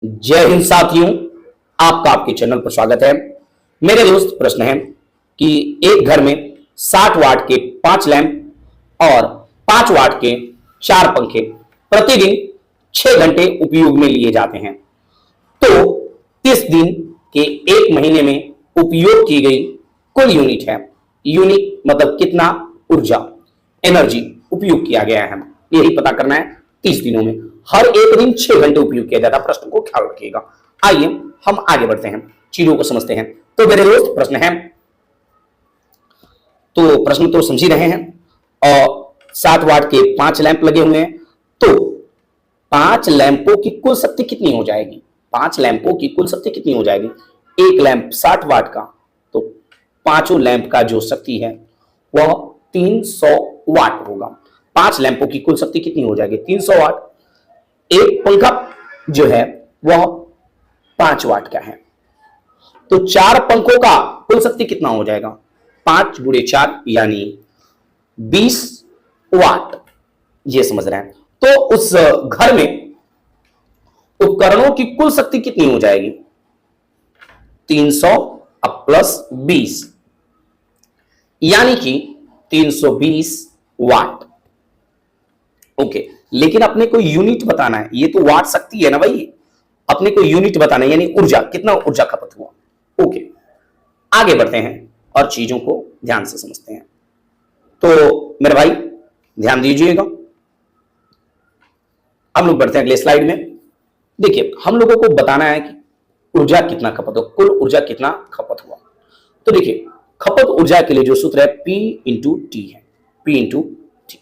जय हिंद साथियों, आपका आपके चैनल पर स्वागत है। मेरे दोस्त, प्रश्न है कि एक घर में 60 वाट के 5 लैंप और 5 वाट के 4 पंखे प्रतिदिन 6 घंटे उपयोग में लिए जाते हैं, तो 30 दिन के एक महीने में उपयोग की गई कुल यूनिट है। यूनिट मतलब कितना ऊर्जा, एनर्जी उपयोग किया गया है, यही पता करना है। 30 दिनों में हर एक दिन 6 घंटे उपयोग किया जाता है। प्रश्न को ख्याल रखिएगा। आइए हम आगे बढ़ते हैं, चीजों को समझते हैं। तो मेरे दोस्त, प्रश्न है, तो प्रश्न तो समझ ही रहे हैं। और 7 वाट के 5 लैंप लगे हुए हैं, तो 5 लैंपों की कुल शक्ति कितनी हो जाएगी? 5 लैंपों की कुल शक्ति कितनी हो जाएगी? एक लैंप 60 वाट का, तो पांचों लैंप का जो शक्ति है वह 300 वाट होगा। 5 लैंपों की कुल शक्ति कितनी हो जाएगी? 300 वाट। एक पंखा जो है वह 5 वाट का है, तो 4 पंखों का कुल शक्ति कितना हो जाएगा? 5 × 4 यानी 20 वाट। ये समझ रहे हैं? तो उस घर में उपकरणों की कुल शक्ति कितनी हो जाएगी? 300 प्लस 20 यानी कि 320 वाट। ओके, लेकिन अपने को यूनिट बताना है। ये तो वाट शक्ति है ना भाई, अपने को यूनिट बताना है, यानी ऊर्जा, कितना ऊर्जा खपत हुआ। ओके, आगे बढ़ते हैं और चीजों को ध्यान से समझते हैं। तो मेरे भाई ध्यान दीजिएगा, हम लोग बढ़ते हैं अगले स्लाइड में। देखिए, हम लोगों को बताना है कि ऊर्जा कितना खपत हो, कुल ऊर्जा कितना खपत हुआ। तो देखिए, खपत ऊर्जा के लिए जो सूत्र है P × T है, P × T।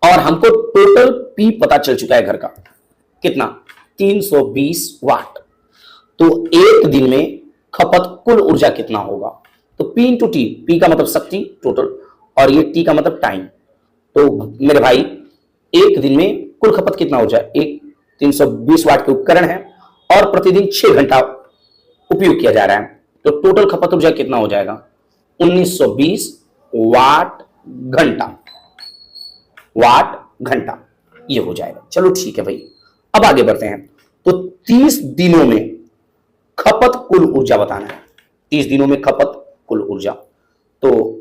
और हमको टोटल P पता चल चुका है घर का, कितना? 320 वाट। तो एक दिन में खपत कुल ऊर्जा कितना होगा? तो P × T, P का मतलब शक्ति टोटल, और ये T का मतलब टाइम। तो मेरे भाई एक दिन में कुल खपत कितना हो जाए? एक 320 वाट के उपकरण है और प्रतिदिन 6 घंटा उपयोग किया जा रहा है, तो टोटल खपत ऊर्जा कितना हो जाएगा? 1920 वाट घंटा। वाट घंटा ये हो जाएगा। चलो ठीक है भाई, अब आगे बढ़ते हैं। तो 30 दिनों में खपत कुल ऊर्जा बताना है। 30 दिनों में खपत कुल ऊर्जा, तो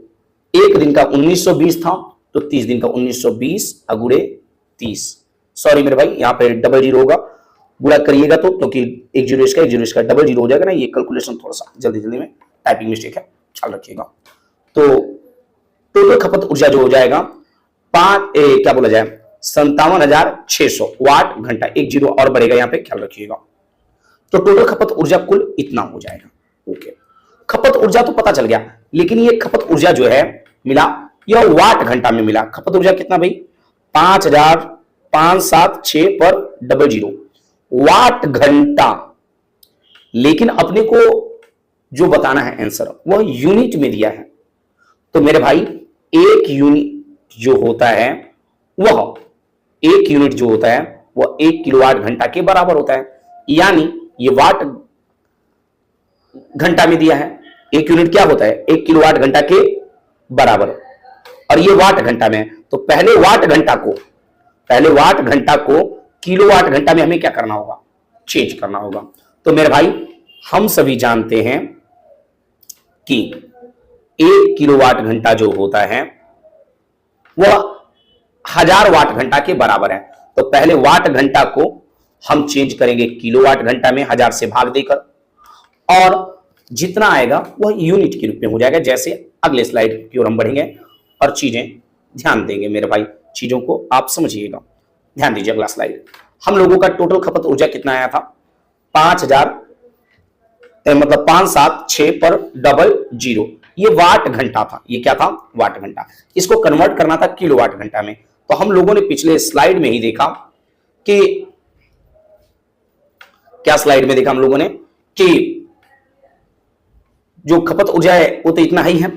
एक दिन का 1920 था, तो 30 दिन का 1920 × 30। सॉरी मेरे भाई, यहां पे डबल जीरो होगा, बुरा करिएगा तो, क्योंकि एक जीरो इसका डबल जीरो हो जाएगा ना। ये कैलकुलेशन थोड़ा सा जल्दी जल्दी में टाइपिंग मिस्टेक है, ख्याल रखिएगा। तो टोटल खपत ऊर्जा जो हो जाएगा क्या बोला जाए, 57,600 वाट घंटा। एक जीरो और बढ़ेगा यहाँ पे, ख्याल रखिएगा। तो टोटल खपत ऊर्जा कुल इतना हो जाएगा। ओके, खपत ऊर्जा तो पता चल गया, लेकिन ये खपत ऊर्जा जो है मिला, यह वाट घंटा में मिला। खपत ऊर्जा कितना भाई? 5,576 पर डबल जीरो वाट घंटा। लेकिन अपने को जो बताना है आंसर, वह यूनिट में दिया है। तो मेरे भाई एक यूनिट जो होता है वह 1 किलोवाट घंटा के बराबर होता है, यानी ये वाट घंटा में दिया है। एक यूनिट क्या होता है? 1 किलोवाट घंटा के बराबर, और ये वाट घंटा में है। तो पहले वाट घंटा को किलोवाट घंटा में हमें क्या करना होगा? चेंज करना होगा। तो मेरे भाई हम सभी जानते हैं कि 1 किलोवाट घंटा जो होता है वह 1000 वाट घंटा के बराबर है। तो पहले वाट घंटा को हम चेंज करेंगे किलोवाट घंटा में, 1000 से भाग देकर, और जितना आएगा वह यूनिट के रूप में हो जाएगा। जैसे अगले स्लाइड की ओर हम बढ़ेंगे और चीजें ध्यान देंगे। मेरे भाई चीजों को आप समझिएगा, ध्यान दीजिए। अगला स्लाइड, हम लोगों का टोटल खपत ऊर्जा कितना आया था? 5,706 पर डबल जीरो, ये वाट घंटा था। ये क्या था? वाट घंटा। इसको कन्वर्ट करना था किलोवाट घंटा में। तो हम लोगों ने पिछले स्लाइड में ही देखा कि क्या स्लाइड में देखा हम लोगों ने कि जो खपत ऊर्जा है वो तो इतना ही है,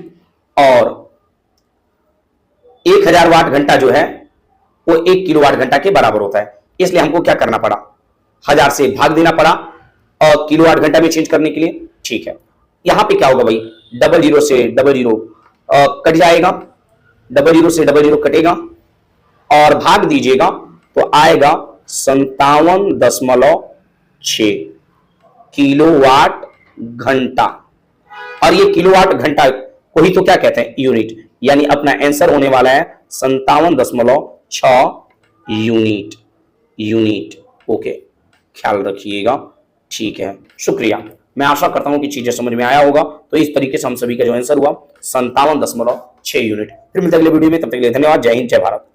और 1000 वाट घंटा जो है वो 1 किलोवाट घंटा के बराबर होता है। इसलिए हमको क्या करना पड़ा? 1000 से भाग देना पड़ा और किलोवाट घंटा में चेंज करने के लिए। ठीक है, यहां पे क्या होगा भाई? डबल जीरो से डबल जीरो कट जाएगा, डबल जीरो से डबल जीरो कटेगा और भाग दीजिएगा तो आएगा 57.6 किलोवाट घंटा। और ये किलोवाट घंटा को ही तो क्या कहते हैं, यूनिट। यानी अपना आंसर होने वाला है 57.6 यूनिट। यूनिट, ओके, ख्याल रखिएगा। ठीक है, शुक्रिया। मैं आशा करता हूं कि चीजें समझ में आया होगा। तो इस तरीके से हम सभी का जो आंसर हुआ 57.6 यूनिट। फिर मिलते अगले वीडियो में, तब तक के लिए धन्यवाद। जय हिंद, जय भारत।